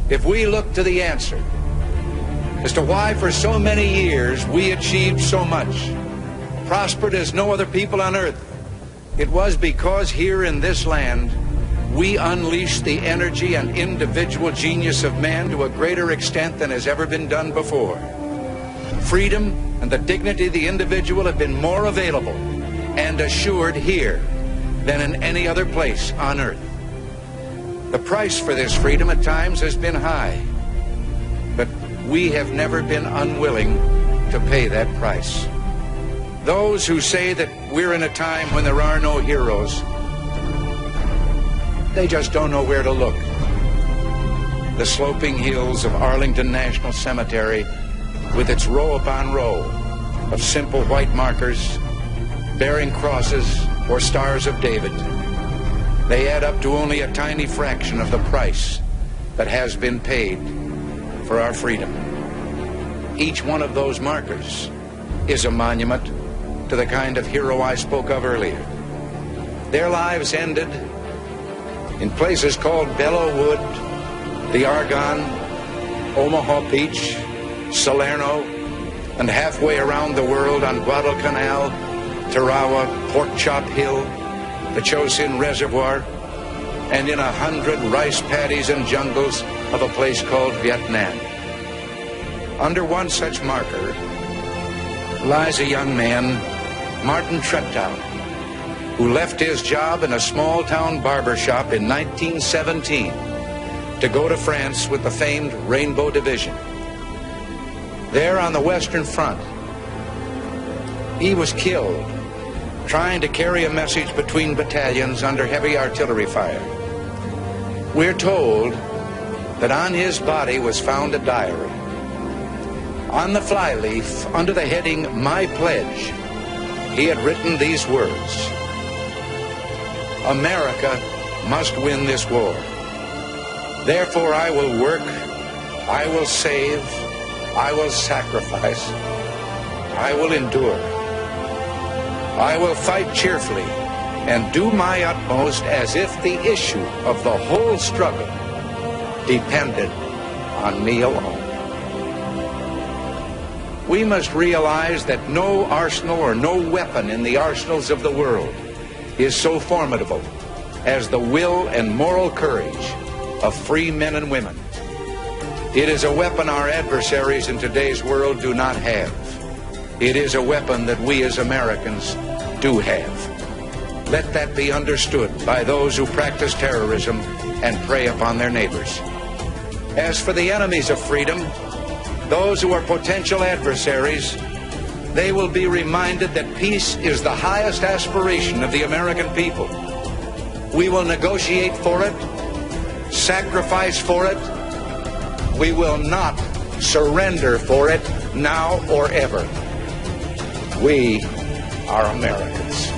if we look to the answer as to why for so many years we achieved so much, prospered as no other people on earth, it was because here in this land we unleashed the energy and individual genius of man to a greater extent than has ever been done before. Freedom and the dignity of the individual have been more available and assured here than in any other place on earth. The price for this freedom at times has been high, but we have never been unwilling to pay that price. Those who say that we're in a time when there are no heroes, they just don't know where to look. The sloping hills of Arlington National Cemetery, with its row upon row of simple white markers bearing crosses or stars of David, they add up to only a tiny fraction of the price that has been paid for our freedom. Each one of those markers is a monument to the kind of hero I spoke of earlier. Their lives ended in places called Belleau Wood, the Argonne, Omaha Beach, Salerno, and halfway around the world on Guadalcanal, Tarawa, Pork Chop Hill, the Chosin Reservoir, and in 100 rice paddies and jungles of a place called Vietnam. Under one such marker lies a young man, Martin Treptow, who left his job in a small-town barber shop in 1917 to go to France with the famed Rainbow Division. There on the Western Front, he was killed trying to carry a message between battalions under heavy artillery fire. We're told that on his body was found a diary. On the flyleaf, under the heading, My Pledge, he had written these words: America must win this war. Therefore I will work, I will save, I will sacrifice, I will endure. I will fight cheerfully and do my utmost as if the issue of the whole struggle depended on me alone. We must realize that no arsenal or no weapon in the arsenals of the world is so formidable as the will and moral courage of free men and women. It is a weapon our adversaries in today's world do not have. It is a weapon that we as Americans do have. Let that be understood by those who practice terrorism and prey upon their neighbors. As for the enemies of freedom, those who are potential adversaries, they will be reminded that peace is the highest aspiration of the American people. We will negotiate for it, sacrifice for it. We will not surrender for it now or ever. We are Americans.